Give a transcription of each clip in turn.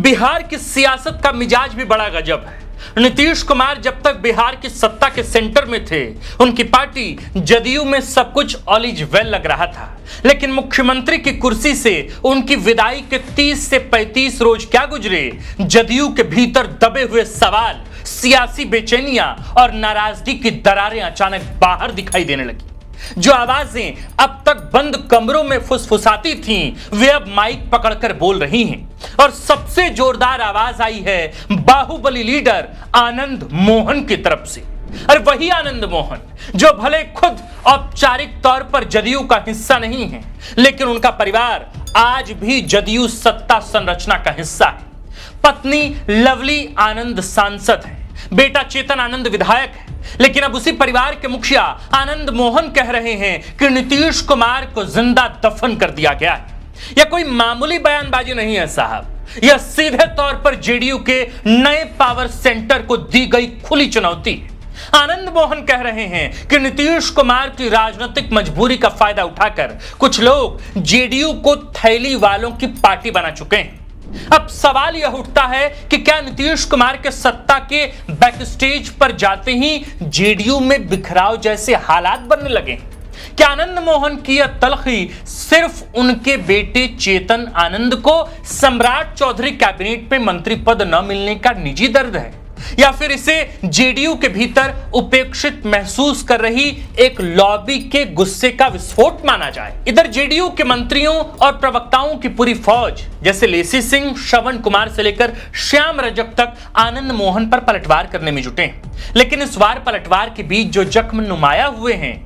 बिहार की सियासत का मिजाज भी बड़ा गजब है। नीतीश कुमार जब तक बिहार की सत्ता के सेंटर में थे, उनकी पार्टी जदयू में सब कुछ ऑल इज वेल लग रहा था। लेकिन मुख्यमंत्री की कुर्सी से उनकी विदाई के 30 से 35 रोज क्या गुजरे, जदयू के भीतर दबे हुए सवाल, सियासी बेचैनियां और नाराजगी की दरारें अचानक बाहर दिखाई देने लगी। जो आवाजें अब तक बंद कमरों में फुसफुसाती थीं, वे अब माइक पकड़कर बोल रही हैं। और सबसे जोरदार आवाज आई है बाहुबली लीडर आनंद मोहन की तरफ से। और वही आनंद मोहन जो भले खुद औपचारिक तौर पर जदयू का हिस्सा नहीं है, लेकिन उनका परिवार आज भी जदयू सत्ता संरचना का हिस्सा है। पत्नी लवली आनंद सांसद है, बेटा चेतन आनंद विधायक है। लेकिन अब उसी परिवार के मुखिया आनंद मोहन कह रहे हैं कि नीतीश कुमार को जिंदा दफन कर दिया गया है। यह कोई मामूली बयानबाजी नहीं है साहब, यह सीधे तौर पर जेडीयू के नए पावर सेंटर को दी गई खुली चुनौती है। आनंद मोहन कह रहे हैं कि नीतीश कुमार की राजनीतिक मजबूरी का फायदा उठाकर कुछ लोग जेडीयू को थैली वालों की पार्टी बना चुके हैं। अब सवाल यह उठता है कि क्या नीतीश कुमार के सत्ता के बैक स्टेज पर जाते ही जेडीयू में बिखराव जैसे हालात बनने लगे? क्या आनंद मोहन की यह तलखी सिर्फ उनके बेटे चेतन आनंद को सम्राट चौधरी कैबिनेट में मंत्री पद न मिलने का निजी दर्द है, या फिर इसे जेडीयू के भीतर उपेक्षित महसूस कर रही एक लॉबी के गुस्से का विस्फोट माना जाए? इधर जेडीयू के मंत्रियों और प्रवक्ताओं की पूरी फौज, जैसे लेसी सिंह, श्रवण कुमार से लेकर श्याम रजक तक, आनंद मोहन पर पलटवार करने में जुटे हैं। लेकिन इस वार पलटवार के बीच जो जख्म नुमाया हुए हैं,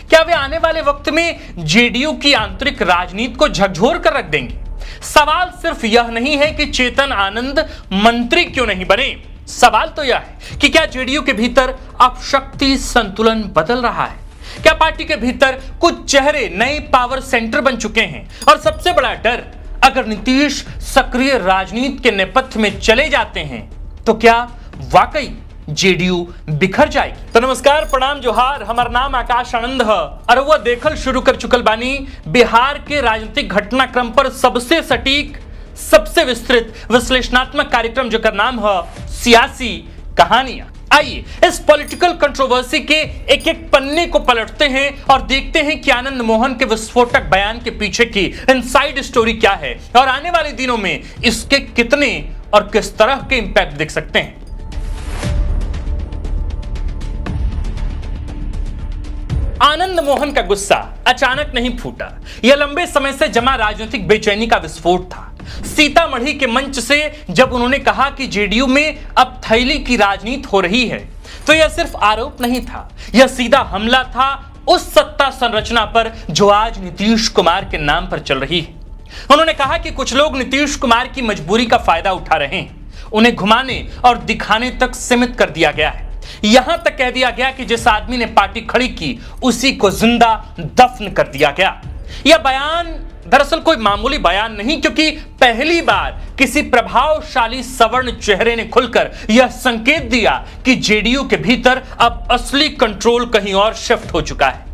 क्या वे आने वाले वक्त में जेडीयू की आंतरिक राजनीति को झकझोर कर रख देंगे? सवाल सिर्फ यह नहीं है कि चेतन आनंद मंत्री क्यों नहीं बने, सवाल तो यह है कि क्या जेडीयू के भीतर अब शक्ति संतुलन बदल रहा है? क्या पार्टी के भीतर कुछ चेहरे नए पावर सेंटर बन चुके हैं? और सबसे बड़ा डर, अगर नीतीश सक्रिय राजनीति के नेपथ्य में चले जाते हैं तो क्या वाकई जेडीयू बिखर जाएगी? तो नमस्कार, प्रणाम, जोहार। हमार नाम आकाश आनंद है और वह देखल शुरू कर चुकल बानी बिहार के राजनीतिक घटनाक्रम पर सबसे सटीक, सबसे विस्तृत विश्लेषणात्मक कार्यक्रम जेकर नाम है सियासी कहानियां। आइए इस पॉलिटिकल कंट्रोवर्सी के एक एक पन्ने को पलटते हैं और देखते हैं कि आनंद मोहन के विस्फोटक बयान के पीछे की इनसाइड स्टोरी क्या है और आने वाले दिनों में इसके कितने और किस तरह के इंपैक्ट दिख सकते हैं। आनंद मोहन का गुस्सा अचानक नहीं फूटा, यह लंबे समय से जमा राजनीतिक बेचैनी का विस्फोट था। सीतामढ़ी के मंच से जब उन्होंने कहा कि जेडीयू में अब थैली की राजनीति हो रही है, तो यह सिर्फ आरोप नहीं था, यह सीधा हमला था उस सत्ता संरचना पर जो आज नीतीश कुमार के नाम पर चल रही है। उन्होंने कहा कि कुछ लोग नीतीश कुमार की मजबूरी का फायदा उठा रहे हैं, उन्हें घुमाने और दिखाने तक सीमित कर दिया गया है। यहां तक कह दिया गया कि जिस आदमी ने पार्टी खड़ी की उसी को जिंदा दफन कर दिया गया। यह बयान दरअसल कोई मामूली बयान नहीं, क्योंकि पहली बार किसी प्रभावशाली सवर्ण चेहरे ने खुलकर यह संकेत दिया कि जेडीयू के भीतर अब असली कंट्रोल कहीं और शिफ्ट हो चुका है।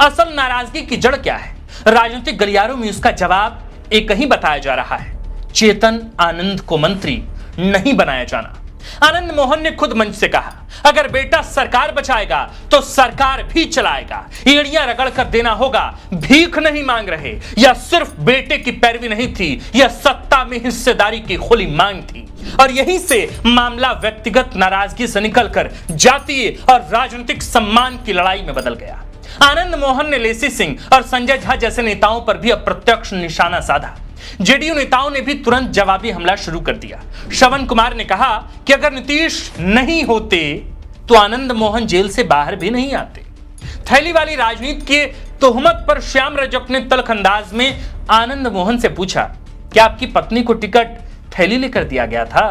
असल नाराजगी की जड़ क्या है? राजनीतिक गलियारों में उसका जवाब एक ही बताया जा रहा है, चेतन आनंद को मंत्री नहीं बनाया जाना। आनंद मोहन ने खुद मंच से कहा, अगर बेटा सरकार बचाएगा तो सरकार भी चलाएगा। एड़ियां रगड़ कर देना होगा, भीख नहीं मांग रहे। यह सिर्फ बेटे की पैरवी नहीं थी, यह सत्ता में हिस्सेदारी की खुली मांग थी। और यहीं से मामला व्यक्तिगत नाराजगी से निकलकर जातीय और राजनीतिक सम्मान की लड़ाई में बदल गया। आनंद मोहन ने लेसी सिंह और संजय झा जैसे नेताओं पर भी अप्रत्यक्ष निशाना साधा। जेडीयू नेताओं ने भी तुरंत जवाबी हमला शुरू कर दिया। श्रवण कुमार ने कहा कि अगर नीतीश नहीं होते तो आनंद मोहन जेल से बाहर भी नहीं आते। थैली वाली राजनीति के तोहमत पर श्याम रजक ने तल्ख अंदाज में आनंद मोहन से पूछा, क्या आपकी पत्नी को टिकट थैली लेकर दिया गया था?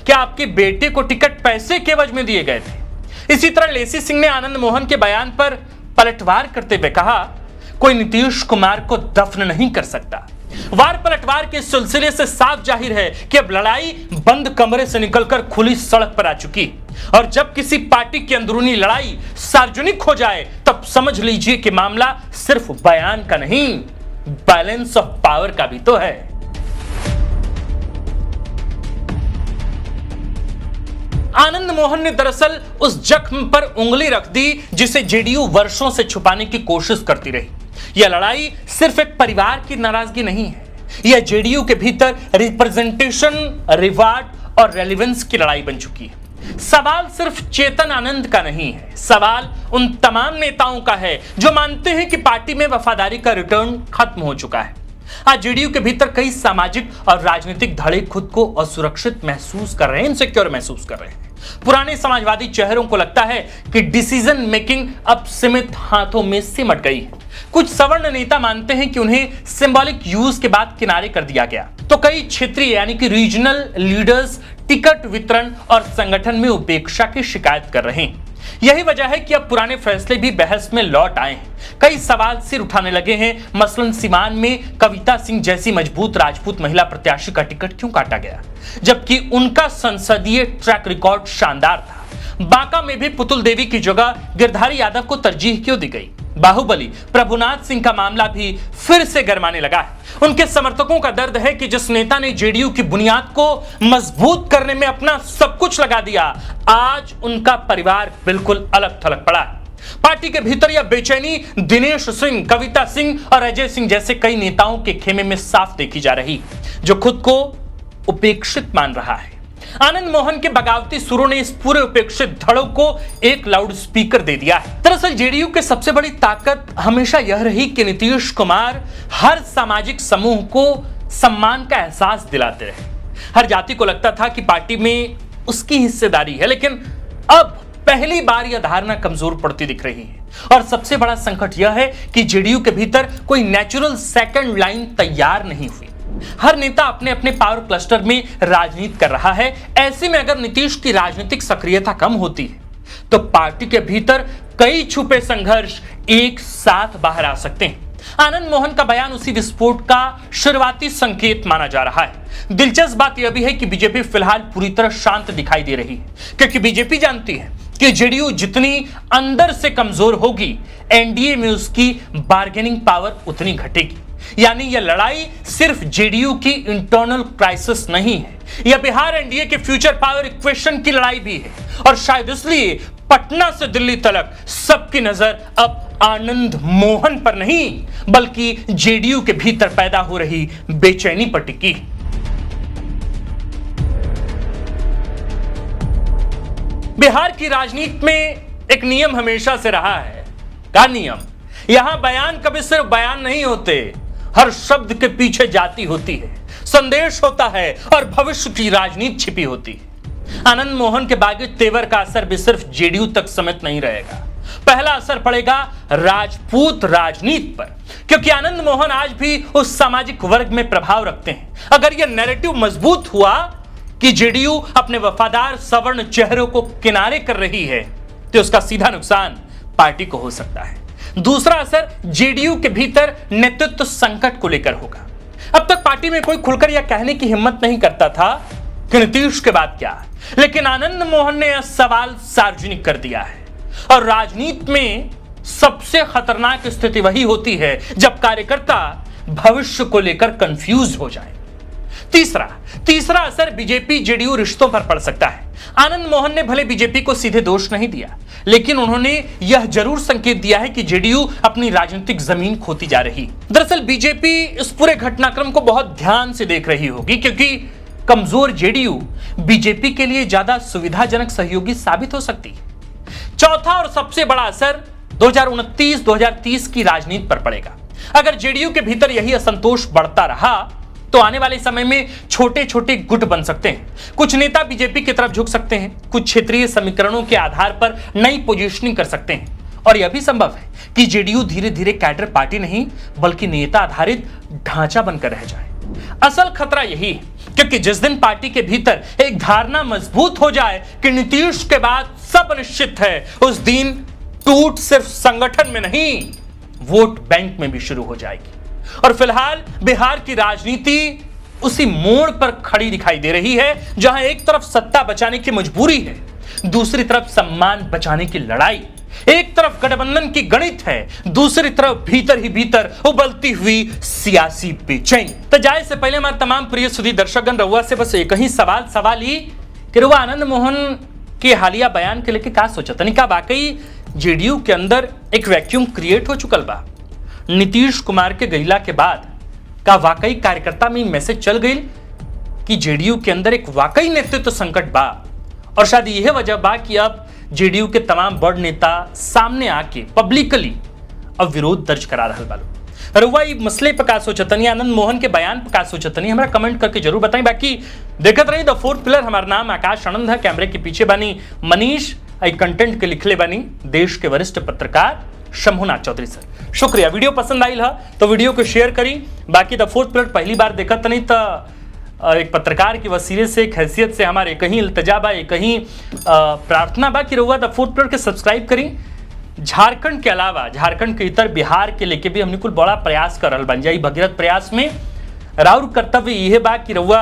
क्या आपके बेटे को टिकट पैसे के एवज में दिए गए थे? इसी तरह लेसी सिंह ने आनंद मोहन के बयान पर पलटवार करते हुए कहा, कोई नीतीश कुमार को दफन नहीं कर सकता। वार पलटवार के सिलसिले से साफ जाहिर है कि अब लड़ाई बंद कमरे से निकलकर खुली सड़क पर आ चुकी। और जब किसी पार्टी की अंदरूनी लड़ाई सार्वजनिक हो जाए तब समझ लीजिए कि मामला सिर्फ बयान का नहीं, बैलेंस ऑफ पावर का भी तो है। आनंद मोहन ने दरअसल उस जख्म पर उंगली रख दी जिसे जेडीयू वर्षों से छुपाने की कोशिश करती रही। यह लड़ाई सिर्फ एक परिवार की नाराजगी नहीं है, यह जेडीयू के भीतर रिप्रेजेंटेशन, रिवार्ड और रेलेवेंस की लड़ाई बन चुकी है। सवाल सिर्फ चेतन आनंद का नहीं है, सवाल उन तमाम नेताओं का है जो मानते हैं कि पार्टी में वफादारी का रिटर्न खत्म हो चुका है। आज जेडीयू के भीतर कई सामाजिक और राजनीतिक धड़े खुद को असुरक्षित महसूस कर रहे हैं, इनसिक्योर महसूस कर रहे हैं। पुराने समाजवादी चेहरों को लगता है कि डिसीजन मेकिंग अब सीमित हाथों में सिमट गई है। कुछ सवर्ण नेता मानते हैं कि उन्हें सिंबॉलिक यूज के बाद किनारे कर दिया गया, तो कई क्षेत्रीय यानी कि रीजनल लीडर्स टिकट वितरण और संगठन में उपेक्षा की शिकायत कर रहे हैं। यही वजह है कि अब पुराने फैसले भी बहस में लौट आए हैं। कई सवाल सिर उठाने लगे हैं, मसलन सीमान में कविता सिंह जैसी मजबूत राजपूत महिला प्रत्याशी का टिकट क्यों काटा गया, जबकि उनका संसदीय ट्रैक रिकॉर्ड शानदार था। बांका में भी पुतुल देवी की जगह गिरधारी यादव को तरजीह क्यों दी गई। बाहुबली प्रभुनाथ सिंह का मामला भी फिर से गरमाने लगा है। उनके समर्थकों का दर्द है कि जिस नेता ने जेडीयू की बुनियाद को मजबूत करने में अपना सब कुछ लगा दिया, आज उनका परिवार बिल्कुल अलग थलग पड़ा है। पार्टी के भीतर यह बेचैनी दिनेश सिंह, कविता सिंह और अजय सिंह जैसे कई नेताओं के खेमे में साफ देखी जा रही, जो खुद को उपेक्षित मान रहा है। आनंद मोहन के बगावती सुरों ने इस पूरे उपेक्षित धड़ों को एक लाउड स्पीकर दे दिया है। दरअसल जेडीयू की सबसे बड़ी ताकत हमेशा यह रही कि नीतीश कुमार हर सामाजिक समूह को सम्मान का एहसास दिलाते रहे। हर जाति को लगता था कि पार्टी में उसकी हिस्सेदारी है, लेकिन अब पहली बार यह धारणा कमजोर पड़ती दिख रही है। और सबसे बड़ा संकट यह है कि जेडीयू के भीतर कोई नेचुरल सेकंड लाइन तैयार नहीं हुई। हर नेता अपने अपने पावर क्लस्टर में राजनीति कर रहा है। ऐसे में अगर नीतीश की राजनीतिक सक्रियता कम होती है तो पार्टी के भीतर कई छुपे संघर्ष एक साथ बाहर आ सकते हैं। आनंद मोहन का बयान उसी विस्फोट का शुरुआती संकेत माना जा रहा है। दिलचस्प बात यह भी है कि बीजेपी फिलहाल पूरी तरह शांत दिखाई दे रही है, क्योंकि बीजेपी जानती है कि जेडीयू जितनी अंदर से कमजोर होगी, एनडीए में उसकी बार्गेनिंग पावर उतनी घटेगी। यानी यह लड़ाई सिर्फ जेडीयू की इंटरनल क्राइसिस नहीं है, यह बिहार एनडीए के फ्यूचर पावर इक्वेशन की लड़ाई भी है। और शायद इसलिए पटना से दिल्ली तक सबकी नजर अब आनंद मोहन पर नहीं, बल्कि जेडीयू के भीतर पैदा हो रही बेचैनी पर टिकी। बिहार की राजनीति में एक नियम हमेशा से रहा है। क्या नियम? यहां बयान कभी सिर्फ बयान नहीं होते, हर शब्द के पीछे जाति होती है, संदेश होता है और भविष्य की राजनीति छिपी होती है। आनंद मोहन के बागी तेवर का असर भी सिर्फ जेडीयू तक सीमित नहीं रहेगा। पहला असर पड़ेगा राजपूत राजनीति पर, क्योंकि आनंद मोहन आज भी उस सामाजिक वर्ग में प्रभाव रखते हैं। अगर यह नैरेटिव मजबूत हुआ कि जेडीयू अपने वफादार सवर्ण चेहरों को किनारे कर रही है, तो उसका सीधा नुकसान पार्टी को हो सकता है। दूसरा असर जेडीयू के भीतर नेतृत्व संकट को लेकर होगा। अब तक पार्टी में कोई खुलकर यह कहने की हिम्मत नहीं करता था कि नीतीश के बाद क्या, लेकिन आनंद मोहन ने यह सवाल सार्वजनिक कर दिया है। और राजनीति में सबसे खतरनाक स्थिति वही होती है जब कार्यकर्ता भविष्य को लेकर कंफ्यूज हो जाए। तीसरा असर बीजेपी जेडीयू रिश्तों पर पड़ सकता है। आनंद मोहन ने भले बीजेपी को सीधे दोष नहीं दिया, लेकिन उन्होंने यह जरूर संकेत दिया है कि जेडीयू अपनी राजनीतिक जमीन खोती जा रही। दरअसल बीजेपी इस पूरे घटनाक्रम को बहुत ध्यान से देख रही होगी, क्योंकि कमजोर जेडीयू बीजेपी के लिए ज्यादा सुविधाजनक सहयोगी साबित हो सकती है। चौथा और सबसे बड़ा असर 2029-2030 की राजनीति पर पड़ेगा। अगर जेडीयू के भीतर यही असंतोष बढ़ता रहा तो आने वाले समय में छोटे छोटे गुट बन सकते हैं। कुछ नेता बीजेपी की तरफ झुक सकते हैं, कुछ क्षेत्रीय समीकरणों के आधार पर नई पोजीशनिंग कर सकते हैं, और यह भी संभव है कि जेडीयू धीरे धीरे कैडर पार्टी नहीं बल्कि नेता आधारित ढांचा बनकर रह जाए। असल खतरा यही है, क्योंकि जिस दिन पार्टी के भीतर एक धारणा मजबूत हो जाए कि नीतीश के बाद सब निश्चित है, उस दिन टूट सिर्फ संगठन में नहीं, वोट बैंक में भी शुरू हो जाएगी। और फिलहाल बिहार की राजनीति उसी मोड़ पर खड़ी दिखाई दे रही है, जहां एक तरफ सत्ता बचाने की मजबूरी है, दूसरी तरफ सम्मान बचाने की लड़ाई। एक तरफ गठबंधन की गणित है, दूसरी तरफ भीतर ही भीतर उबलती हुई सियासी बेचैनी। तो जाए से पहले हमारे तमाम प्रिय सुधी दर्शकगण, रउआ से बस एक ही सवाल ही कि रउआ आनंद मोहन कि हालिया बयान के लेके का सोचतनी, का वाकई जेडीयू के अंदर एक वैक्यूम क्रिएट हो चुकल बा? नीतीश कुमार के गईला के बाद का वाकई कार्यकर्ता में मैसेज चल गई कि जेडीयू के अंदर एक वाकई नेतृत्व संकट बा, और शायद यह वजह बा कि अब जेडीयू के तमाम बड़ नेता सामने आके पब्लिकली अब विरोध दर्ज करा रहा बालो। रउआ ई मसले पर का सोचतनी, आनंद मोहन के बयान पर का सोचतनी, हमरा कमेंट करके जरूर बताएं। बाकी देखत रही द फोर्थ पिलर। हमारा नाम आकाश आनंद है, कैमरे के पीछे बानी मनीष, आई कंटेंट के लिखले बानी देश के वरिष्ठ पत्रकार शंभुनाथ चौधरी सर। शुक्रिया। वीडियो पसंद आई तो वीडियो को शेयर करी। बाकी द फोर्थ पिलर पहली बार देखत नहीं तो एक पत्रकार की वसीले से, एक हैसियत से हमारे कहीं इल्तजा बा, कहीं प्रार्थना बा कि रउआ द फोर्थ पिलर के सब्सक्राइब करी। झारखंड के अलावा झारखंड के इतर बिहार के लेके भी हमने कुल बड़ा प्रयास कर रहा बन जाई। भगीरथ प्रयास में राउर कर्तव्य यह बा कि रउआ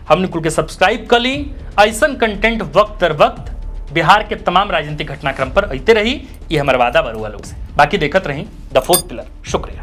हमने कुल के सब्सक्राइब कर ली। ऐसा कंटेंट वक्त दर वक्त बिहार के तमाम राजनीतिक घटनाक्रम पर अते रही, ये हमारा वादा बरुआ लोग से। बाकी देखत रही द फोर्थ पिलर। शुक्रिया।